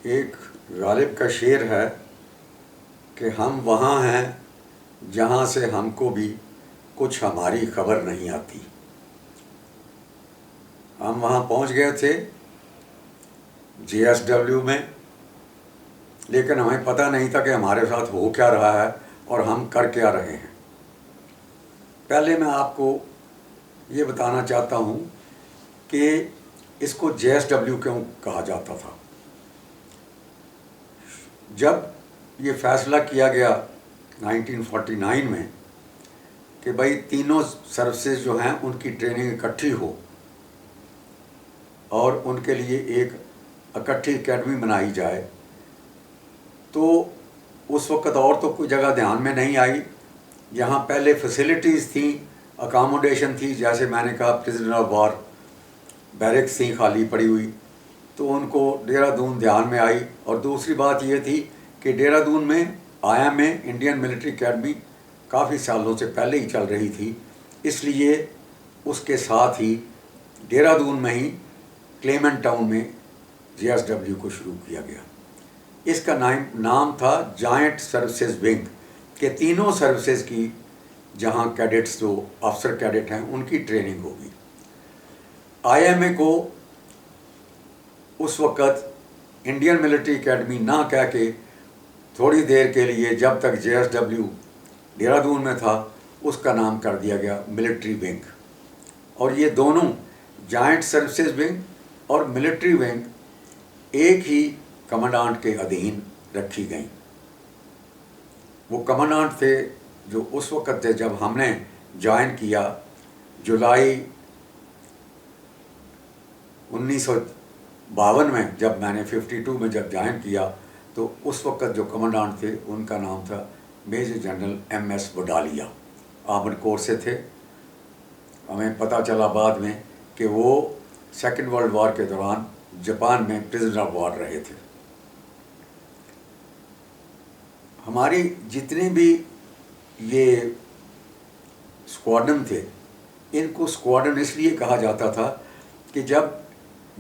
ایک غالب کا شعر ہے کہ ہم وہاں ہیں جہاں سے ہم کو بھی کچھ ہماری خبر نہیں آتی. ہم وہاں پہنچ گئے تھے JSW میں، لیکن ہمیں پتہ نہیں تھا کہ ہمارے ساتھ ہو کیا رہا ہے اور ہم کر کیا رہے ہیں. پہلے میں آپ کو یہ بتانا چاہتا ہوں کہ اس کو JSW کیوں کہا جاتا تھا. جب یہ فیصلہ کیا گیا 1949 میں کہ بھائی تینوں سروسز جو ہیں ان کی ٹریننگ اکٹھی ہو اور ان کے لیے ایک اکٹھی اکیڈمی بنائی جائے، تو اس وقت اور تو کوئی جگہ دھیان میں نہیں آئی. یہاں پہلے فیسلٹیز تھیں، اکاموڈیشن تھی، جیسے میں نے کہا پرزنر آف وار بیرکس تھیں خالی پڑی ہوئی، تو ان کو دہرادون دھیان میں آئی. اور دوسری بات یہ تھی کہ دہرادون میں IMA انڈین ملٹری اکیڈمی کافی سالوں سے پہلے ہی چل رہی تھی، اس لیے اس کے ساتھ ہی دہرادون میں ہی کلیمنٹ ٹاؤن میں JSW کو شروع کیا گیا. اس کا نام تھا جوائنٹ سروسز ونگ، کہ تینوں سروسز کی جہاں کیڈٹس جو افسر کیڈٹ ہیں ان کی ٹریننگ ہوگی. IMA کو اس وقت انڈین ملٹری اکیڈمی نہ کہہ کے تھوڑی دیر کے لیے جب تک JSW دہرادون میں تھا اس کا نام کر دیا گیا ملٹری ونگ. اور یہ دونوں جوائنٹ سروسز ونگ اور ملٹری ونگ ایک ہی کمانڈانٹ کے ادھین رکھی گئیں. وہ کمانڈانٹ تھے جو اس وقت تھے جب ہم نے جوائن کیا جولائی 1952 میں. جب میں نے 52 میں جب جوائن کیا تو اس وقت جو کمانڈانٹ تھے ان کا نام تھا میجر جنرل MS وڈالیا. آرمڈ کور سے تھے. ہمیں پتہ چلا بعد میں کہ وہ سیکنڈ ورلڈ وار کے دوران جاپان میں پرزنر آف وار رہے تھے. ہماری جتنے بھی یہ اسکواڈن تھے ان کو اسکواڈن اس لیے کہا جاتا تھا کہ جب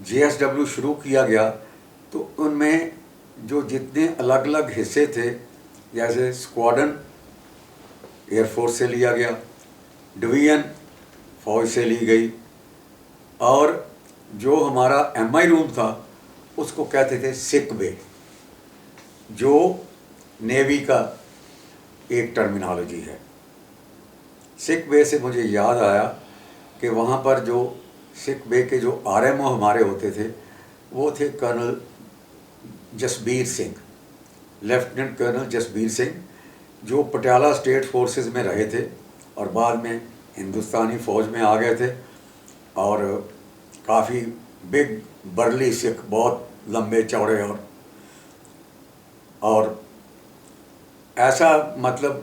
JSW شروع کیا گیا تو ان میں جو جتنے الگ الگ حصے تھے، جیسے اسکواڈن ایئر فورس سے لیا گیا، ڈویژن فوج سے لی گئی، اور جو ہمارا MI روم تھا اس کو کہتے تھے سک بے، جو نیوی کا ایک ٹرمینالوجی ہے. سک بے سے مجھے یاد آیا کہ وہاں پر جو سک بے کے جو RMO ہمارے ہوتے تھے وہ تھے colonel Jasbir Singh, lieutenant colonel Jasbir Singh, جو پٹیالہ اسٹیٹ فورسز میں رہے تھے اور بعد میں ہندوستانی فوج میں آ گئے تھے. اور کافی بگ برلی سکھ، بہت لمبے چوڑے، اور ایسا مطلب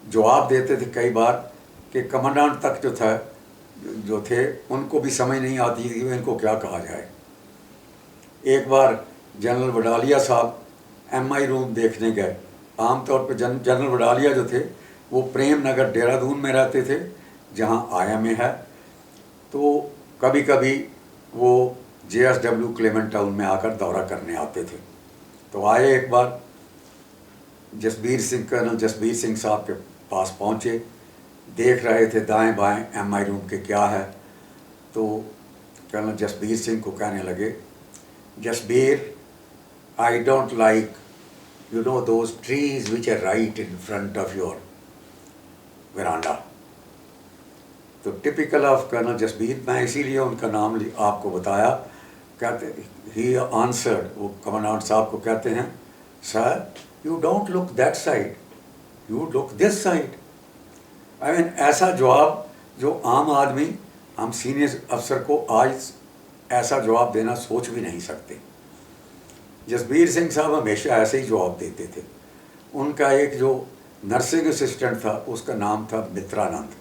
جواب دیتے تھے کئی بار کہ کمانڈانٹ تک جو تھے ان کو بھی سمجھ نہیں آتی تھی کہ ان کو کیا کہا جائے. ایک بار جنرل وڈالیا صاحب MI روم دیکھنے گئے. عام طور پہ جنرل وڈالیا جو تھے وہ پریم نگر دہرادون میں رہتے تھے جہاں IMA ہے، تو کبھی کبھی وہ JSW کلیمنٹ ٹاؤن میں آ کر دورہ کرنے آتے تھے. تو آئے ایک بار کرنل جسبیر سنگھ صاحب کے پاس پہنچے، دیکھ رہے تھے دائیں بائیں MI روم کے کیا ہے. تو کرنل جسبیر سنگھ کو کہنے لگے، Jasbir I don't like those trees which are right in front of your veranda. تو ٹپیکل آف کرنل جسبیر، میں اسی لیے ان کا نام آپ کو بتایا. کہتے ہی آنسرڈ، وہ کمانڈانٹ صاحب کو کہتے ہیں، sir you don't look that side, you look this side. ایسا جواب جو عام آدمی، ہم سینئر افسر کو آج ایسا جواب دینا سوچ بھی نہیں سکتے. جسبیر سنگھ صاحب ہمیشہ ایسے ہی جواب دیتے تھے. ان کا ایک جو نرسنگ اسسٹنٹ تھا اس کا نام تھا مترانند.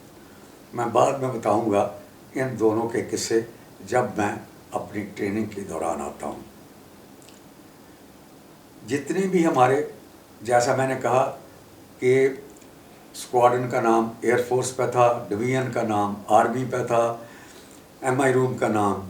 میں بعد میں بتاؤں گا ان دونوں کے قصے جب میں اپنی ٹریننگ کے دوران آتا ہوں. جتنے بھی ہمارے، جیسا میں نے کہا کہ اسکواڈن کا نام ایئر فورس پہ تھا، ڈویژن کا نام آرمی پہ تھا، MI روم کا نام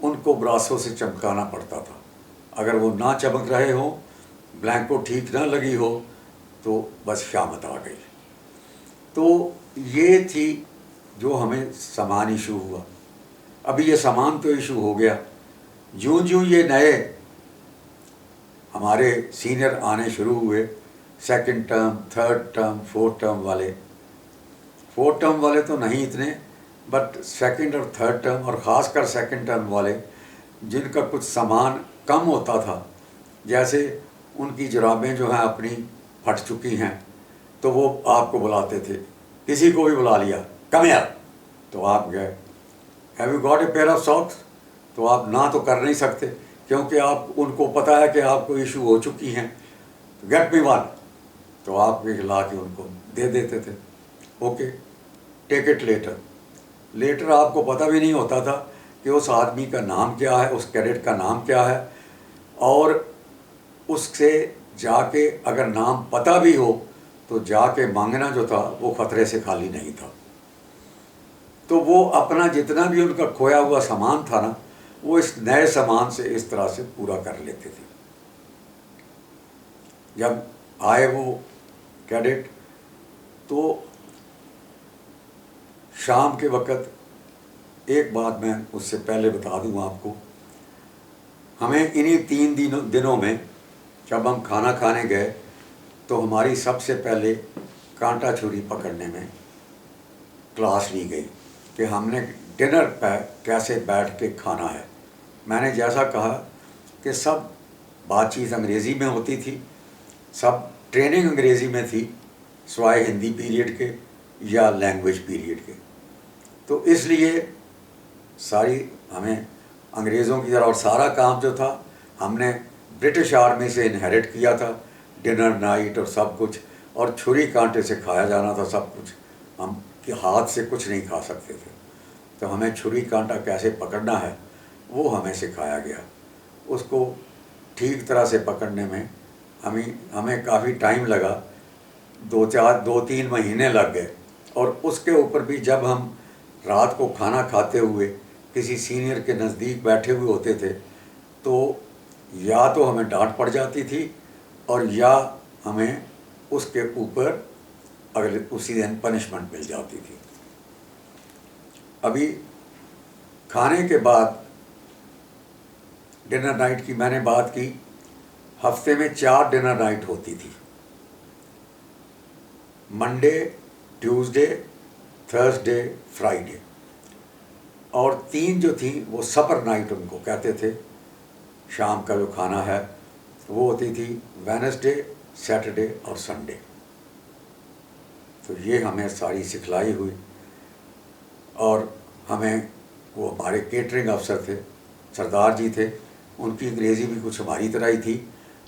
ان کو براسوں سے چمکانا پڑتا تھا. اگر وہ نہ چمک رہے ہوں، بلینک کو ٹھیک نہ لگی ہو، تو بس شامت آ گئی. تو یہ تھی جو ہمیں سامان ایشو ہوا. ابھی یہ سامان تو ایشو ہو گیا. جوں جوں یہ نئے ہمارے سینئر آنے شروع ہوئے، second term, third term, fourth term والے، فورتھ ٹرم والے تو نہیں اتنے، بٹ سیکنڈ اور تھرڈ ٹرم، اور خاص کر سیکنڈ ٹرم والے جن کا کچھ سامان کم ہوتا تھا، جیسے ان کی جرابیں جو ہیں اپنی پھٹ چکی ہیں، تو وہ آپ کو بلاتے تھے. کسی کو بھی بلا لیا، کم ہیئر، تو آپ گئے. Have you got a pair of socks? تو آپ نہ تو کر نہیں سکتے، کیونکہ آپ ان کو پتہ ہے کہ آپ کو ایشو ہو چکی ہیں. گیٹ می ون، تو آپ لا کے ان کو دے دیتے تھے. Okay, take it later. Later آپ کو پتہ بھی نہیں ہوتا تھا کہ اس آدمی کا نام کیا ہے، اس کیڈٹ کا نام کیا ہے، اور اس سے جا کے اگر نام پتہ بھی ہو تو جا کے مانگنا جو تھا وہ خطرے سے خالی نہیں تھا. تو وہ اپنا جتنا بھی ان کا کھویا ہوا سامان تھا نا، وہ اس نئے سامان سے اس طرح سے پورا کر لیتے تھے. جب آئے وہ کیڈٹ، تو شام کے وقت ایک بات میں اس سے پہلے بتا دوں آپ کو، ہمیں انہی 3 دنوں میں جب ہم کھانا کھانے گئے تو ہماری سب سے پہلے کانٹا چھری پکڑنے میں کلاس لی گئی کہ ہم نے ڈنر پہ کیسے بیٹھ کے کھانا ہے. میں نے جیسا کہا کہ سب بات چیت انگریزی میں ہوتی تھی، سب ٹریننگ انگریزی میں تھی، سوائے ہندی پیریڈ کے یا لینگویج پیریڈ کے. تو اس لیے ساری ہمیں انگریزوں کی طرح، اور سارا کام جو تھا ہم نے برٹش آرمی سے انہیرٹ کیا تھا، ڈنر نائٹ اور سب کچھ، اور چھری کانٹے سے کھایا جانا تھا سب کچھ. ہم کے ہاتھ سے کچھ نہیں کھا سکتے تھے. تو ہمیں چھری کانٹا کیسے پکڑنا ہے وہ ہمیں سکھایا گیا. اس کو ٹھیک طرح سے پکڑنے میں ہمیں کافی ٹائم لگا، 2-3 مہینے لگ گئے. اور اس کے اوپر بھی جب ہم رات کو کھانا کھاتے ہوئے کسی سینئر کے نزدیک بیٹھے ہوئے ہوتے تھے تو یا تو ہمیں ڈانٹ پڑ جاتی تھی، اور یا ہمیں اس کے اوپر اگلے اسی دن پنشمنٹ مل جاتی تھی. ابھی کھانے کے بعد ڈنر نائٹ کی میں نے بات کی، ہفتے میں 4 ڈنر نائٹ ہوتی تھی، منڈے، ٹیوزڈے، تھرسڈے، فرائیڈے، اور 3 جو تھیں وہ سپر نائٹ ان کو کہتے تھے. شام کا جو کھانا ہے وہ ہوتی تھی وینسڈے، سیٹرڈے اور سنڈے. تو یہ ہمیں ساری سکھلائی ہوئی. اور ہمیں وہ ہمارے کیٹرنگ افسر تھے، سردار جی تھے، ان کی انگریزی بھی کچھ ہماری طرح ہی تھی،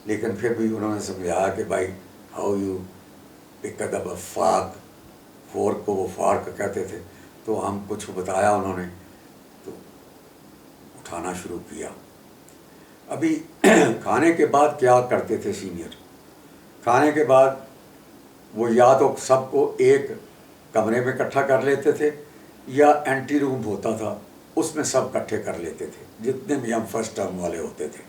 لیکن پھر بھی انہوں نے سمجھایا کہ بھائی how you pick up a fork, fork کو وہ فارک کہتے تھے. تو ہم کچھ بتایا انہوں نے، تو اٹھانا شروع کیا. ابھی کھانے کے بعد کیا کرتے تھے سینئر؟ کھانے کے بعد وہ یا تو سب کو ایک کمرے میں اکٹھا کر لیتے تھے، یا اینٹی روم ہوتا تھا اس میں سب اکٹھے کر لیتے تھے جتنے بھی ہم فرسٹ ٹرم والے ہوتے تھے.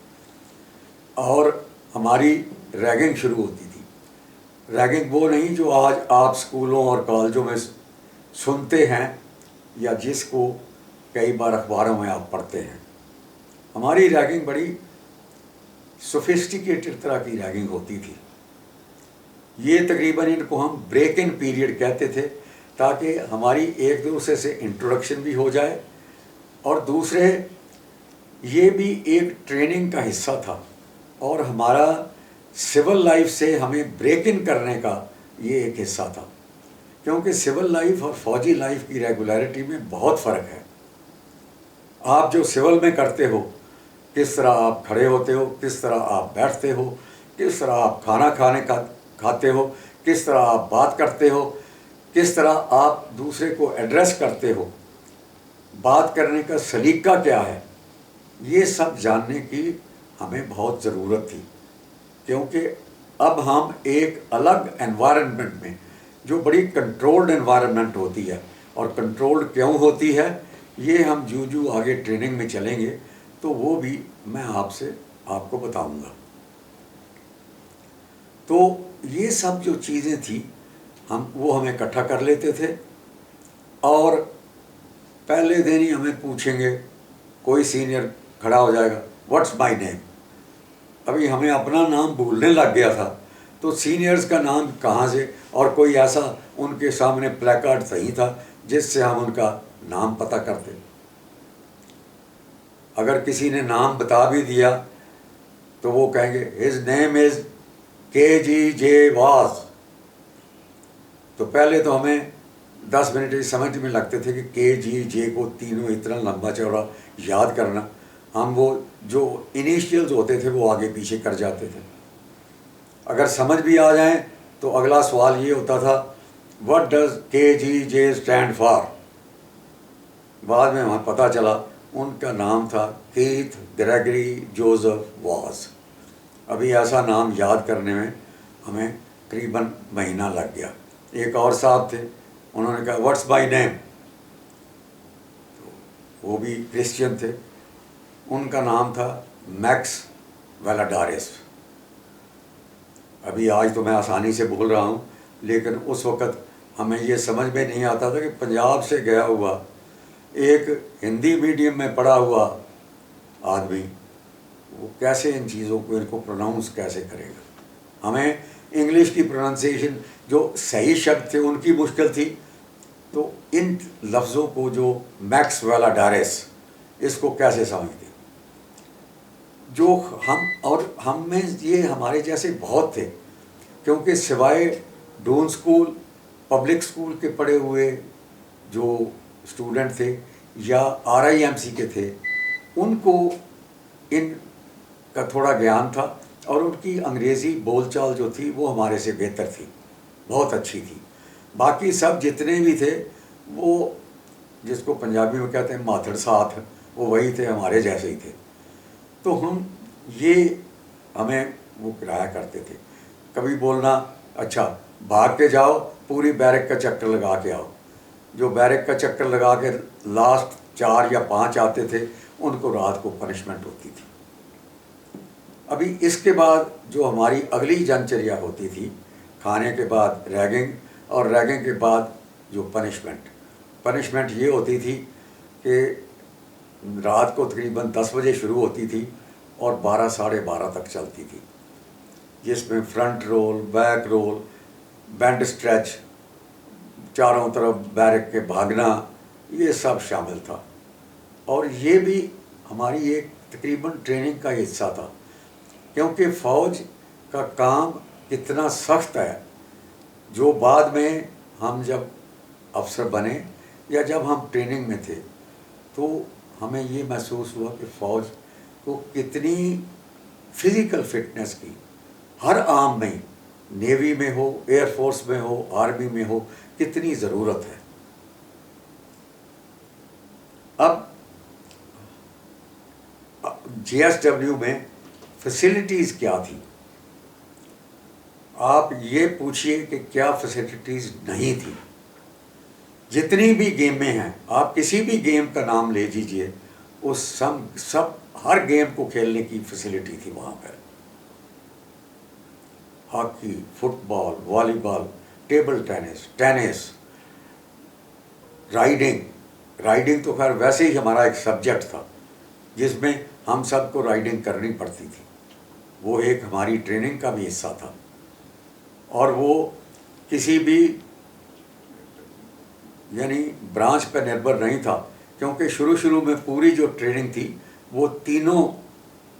اور ہماری ریگنگ شروع ہوتی تھی. ریگنگ وہ نہیں جو آج آپ اسکولوں اور کالجوں میں سنتے ہیں، یا جس کو کئی بار اخباروں میں آپ پڑھتے ہیں. ہماری ریگنگ بڑی سوفسٹیکیٹڈ طرح کی ریگنگ ہوتی تھی. یہ تقریباً ان کو ہم بریک ان پیریڈ کہتے تھے، تاکہ ہماری ایک دوسرے سے انٹروڈکشن بھی ہو جائے، اور دوسرے یہ بھی ایک ٹریننگ کا حصہ تھا، اور ہمارا سول لائف سے ہمیں بریک ان کرنے کا یہ ایک حصہ تھا. کیونکہ سول لائف اور فوجی لائف کی ریگولیرٹی میں بہت فرق ہے. آپ جو سول میں کرتے ہو، کس طرح آپ کھڑے ہوتے ہو، کس طرح آپ بیٹھتے ہو، کس طرح آپ کھانا کھاتے ہو، کس طرح آپ بات کرتے ہو، کس طرح آپ دوسرے کو ایڈریس کرتے ہو، بات کرنے کا سلیقہ کیا ہے، یہ سب جاننے کی ہمیں بہت ضرورت تھی. کیونکہ اب ہم ایک الگ انوائرنمنٹ میں، جو بڑی کنٹرولڈ انوائرنمنٹ ہوتی ہے، اور کنٹرولڈ کیوں ہوتی ہے یہ ہم جو آگے ٹریننگ میں چلیں گے تو وہ بھی میں آپ کو بتاؤں گا. تو یہ سب جو چیزیں تھیں وہ ہمیں اکٹھا کر لیتے تھے، اور پہلے دن ہی ہمیں پوچھیں گے، کوئی سینئر کھڑا ہو جائے گا، واٹس مائی نیم. ابھی ہمیں اپنا نام بھولنے لگ گیا تھا، تو سینئرز کا نام کہاں سے، اور کوئی ایسا ان کے سامنے پلیکارڈ صحیح تھا جس سے ہم ان کا نام پتہ کرتے. اگر کسی نے نام بتا بھی دیا تو وہ کہیں گے his name is KGJ was. تو پہلے تو ہمیں 10 منٹ سمجھ میں لگتے تھے کہ KGJ کو تینوں اتنا لمبا چوڑا یاد کرنا. ہم وہ جو انیشیلز ہوتے تھے وہ آگے پیچھے کر جاتے تھے. اگر سمجھ بھی آ جائیں تو اگلا سوال یہ ہوتا تھا، what does KGJ stand for. بعد میں ہمیں پتہ چلا ان کا نام تھا کیتھ گریگری جوزف واز. ابھی ایسا نام یاد کرنے میں ہمیں تقریباً مہینہ لگ گیا. ایک اور صاحب تھے، انہوں نے کہا واٹس مائی نیم. وہ بھی کرسچین تھے، ان کا نام تھا میکس ویلاڈارس. ابھی آج تو میں آسانی سے بول رہا ہوں، لیکن اس وقت ہمیں یہ سمجھ میں نہیں آتا تھا کہ پنجاب سے گیا ہوا ایک ہندی میڈیم میں پڑھا ہوا آدمی وہ کیسے ان چیزوں کو ان کو پروناؤنس کیسے کرے گا. ہمیں انگلش کی پروننسیشن جو صحیح شبد تھے ان کی مشکل تھی، تو ان لفظوں کو جو میکس ویلاڈارس اس کو کیسے سمجھتے. جو ہم میں یہ ہمارے جیسے بہت تھے، کیونکہ سوائے ڈون اسکول پبلک اسکول کے پڑھے ہوئے جو اسٹوڈنٹ تھے یا RIMC کے تھے، ان کو ان کا تھوڑا گیان تھا، اور ان کی انگریزی بول چال جو تھی وہ ہمارے سے بہتر تھی، بہت اچھی تھی. باقی سب جتنے بھی تھے وہ جس کو پنجابی میں کہتے ہیں ماتھڑ ساتھ، وہ وہی تھے، ہمارے جیسے ہی تھے. تو ہمیں وہ کرایا کرتے تھے. کبھی بولنا اچھا بھاگ کے جاؤ پوری بیرک کا چکر لگا کے آؤ. جو بیرک کا چکر لگا کے لاسٹ 4 یا 5 آتے تھے ان کو رات کو پنشمنٹ ہوتی تھی. ابھی اس کے بعد جو ہماری اگلی جنچریا ہوتی تھی، کھانے کے بعد ریگنگ، اور ریگنگ کے بعد جو پنشمنٹ یہ ہوتی تھی کہ رات کو تقریباً 10 بجے شروع ہوتی تھی اور 12 ساڑھے 12 تک چلتی تھی، جس میں front roll, back roll, bend stretch, چاروں طرف بیرک کے بھاگنا، یہ سب شامل تھا. اور یہ بھی ہماری ایک تقریباً ٹریننگ کا حصہ تھا، کیونکہ فوج کا کام اتنا سخت ہے. جو بعد میں ہم جب افسر بنے یا جب ہم ٹریننگ میں تھے تو ہمیں یہ محسوس ہوا کہ فوج کو کتنی فزیکل فٹنس کی ہر عام میں، نیوی میں ہو، ایئر فورس میں ہو، آرمی میں ہو، کتنی ضرورت ہے. اب GSW میں فیسلٹیز کیا تھی؟ آپ یہ پوچھئے کہ کیا فیسلٹیز نہیں تھی. جتنی بھی گیمیں ہیں، آپ کسی بھی گیم کا نام لے لیجیے، اس سب ہر گیم کو کھیلنے کی فیسلٹی تھی وہاں پر. ہاکی، فٹ بال، والی بال، ٹیبل ٹینس، رائڈنگ تو خیر ویسے ہی ہمارا ایک سبجیکٹ تھا جس میں ہم سب کو رائڈنگ کرنی پڑتی تھی. وہ ایک ہماری ٹریننگ کا بھی حصہ تھا، اور وہ کسی بھی یعنی برانچ پہ نربھر نہیں تھا، کیونکہ شروع میں پوری جو ٹریننگ تھی وہ تینوں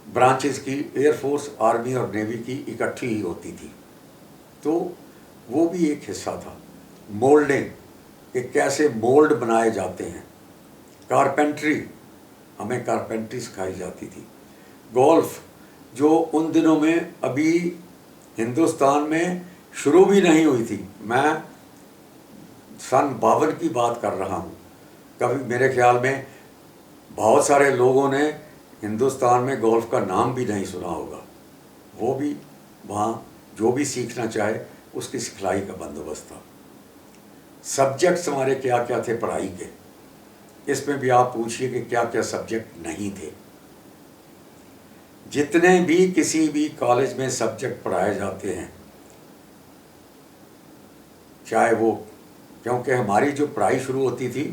برانچز کی، ایئر فورس، آرمی اور نیوی کی اکٹھی ہی ہوتی تھی. تو وہ بھی ایک حصہ تھا. مولڈنگ، کہ کیسے مولڈ بنائے جاتے ہیں. کارپینٹری، ہمیں کارپینٹری سکھائی جاتی تھی. گولف، جو ان دنوں میں ابھی ہندوستان میں شروع بھی نہیں ہوئی تھی. میں سن 52 کی بات کر رہا ہوں. کبھی میرے خیال میں بہت سارے لوگوں نے ہندوستان میں گولف کا نام بھی نہیں سنا ہوگا. وہ بھی وہاں جو بھی سیکھنا چاہے اس کی سکھلائی کا بندوبست تھا. سبجیکٹس ہمارے کیا کیا تھے پڑھائی کے، اس میں بھی آپ پوچھئے کہ کیا کیا سبجیکٹ نہیں تھے. جتنے بھی کسی بھی کالج میں سبجیکٹ پڑھائے جاتے ہیں، چاہے وہ، کیونکہ ہماری جو پڑھائی شروع ہوتی تھی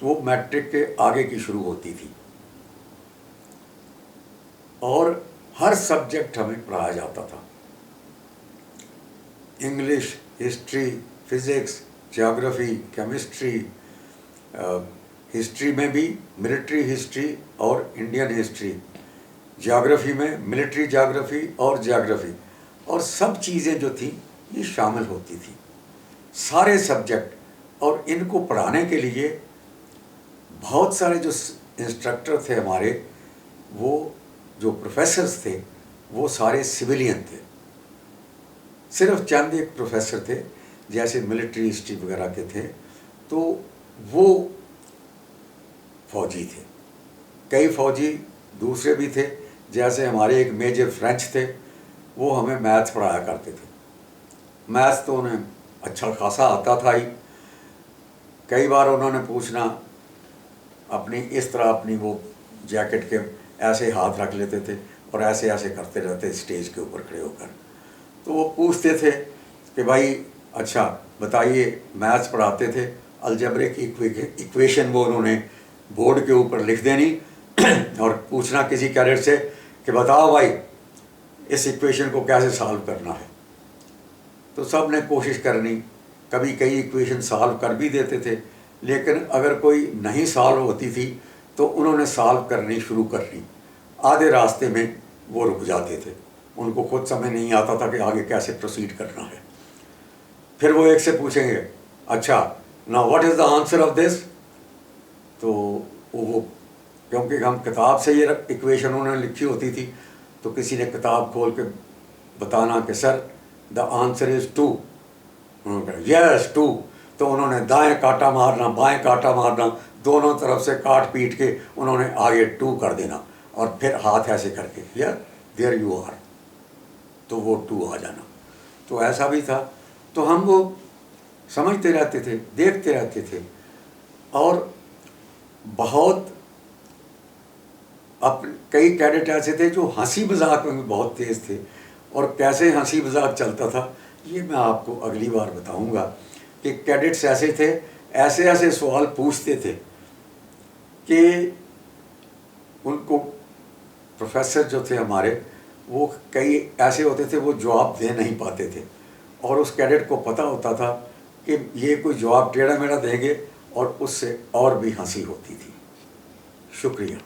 وہ میٹرک کے آگے کی شروع ہوتی تھی، اور ہر سبجیکٹ ہمیں پڑھایا جاتا تھا، English, history, physics, geography, chemistry, history میں بھی ملٹری ہسٹری اور انڈین ہسٹری، جیوگرافی میں ملٹری جیوگرافی اور جیوگرافی، اور سب چیزیں جو تھیں یہ شامل ہوتی تھیں، سارے سبجیکٹ. اور ان کو پڑھانے کے لیے بہت سارے جو انسٹرکٹر تھے ہمارے، وہ جو پروفیسرز تھے وہ سارے سویلین تھے. صرف چند ایک پروفیسر تھے جیسے ملٹری ہسٹری وغیرہ کے تھے تو وہ فوجی تھے. کئی فوجی دوسرے بھی تھے، جیسے ہمارے ایک میجر فرینچ تھے، وہ ہمیں میتھس پڑھایا کرتے تھے. میتھس تو انہیں اچھا خاصا آتا تھا ہی. کئی بار انہوں نے پوچھنا، اپنی اس طرح اپنی وہ جیکٹ کے ایسے ہاتھ رکھ لیتے تھے اور ایسے ایسے کرتے رہتے اسٹیج کے اوپر کھڑے ہو کر. تو وہ پوچھتے تھے کہ بھائی اچھا بتائیے، میتھس پڑھاتے تھے، الجبرے کی ایکویشن وہ انہوں نے بورڈ کے اوپر لکھ دینی اور پوچھنا کسی کیڈٹ سے کہ بتاؤ بھائی اس ایکویشن کو کیسے سالو کرنا ہے. تو سب نے کوشش کرنی، کبھی کئی ایکویشن سالو کر بھی دیتے تھے، لیکن اگر کوئی نہیں سالو ہوتی تھی تو انہوں نے سالو کرنی شروع کرنی. آدھے راستے میں وہ رک جاتے تھے، ان کو خود سمجھ نہیں آتا تھا کہ آگے کیسے پروسیڈ کرنا ہے. پھر وہ ایک سے پوچھیں گے، اچھا نا what is the answer of this. تو وہ کیونکہ ہم کتاب سے یہ ایکویشن انہوں نے لکھی ہوتی تھی تو کسی نے کتاب کھول کے بتانا کہ سر دا آنسر از 2. انہوں نے کہا یس 2. تو انہوں نے دائیں کاٹا مارنا، بائیں کاٹا مارنا، دونوں طرف سے کاٹ پیٹ کے انہوں نے آگے 2 کر دینا، اور پھر ہاتھ ایسے کر کے یا دیر یو آر، تو وہ 2 آ جانا. تو ایسا بھی تھا. تو ہم وہ سمجھتے رہتے تھے، دیکھتے رہتے تھے، اور بہت کئی کیڈٹ ایسے تھے جو ہنسی مذاق میں بہت تیز تھے. اور کیسے ہنسی مذاق چلتا تھا یہ میں آپ کو اگلی بار بتاؤں گا کہ کیڈٹس ایسے تھے، ایسے ایسے سوال پوچھتے تھے کہ ان کو پروفیسر جو تھے ہمارے، وہ کئی ایسے ہوتے تھے وہ جواب دے نہیں پاتے تھے، اور اس کیڈٹ کو پتہ ہوتا تھا کہ یہ کوئی جواب ٹیڑھا میڑھا دیں گے، اور اس سے اور بھی ہنسی ہوتی تھی. شکریہ.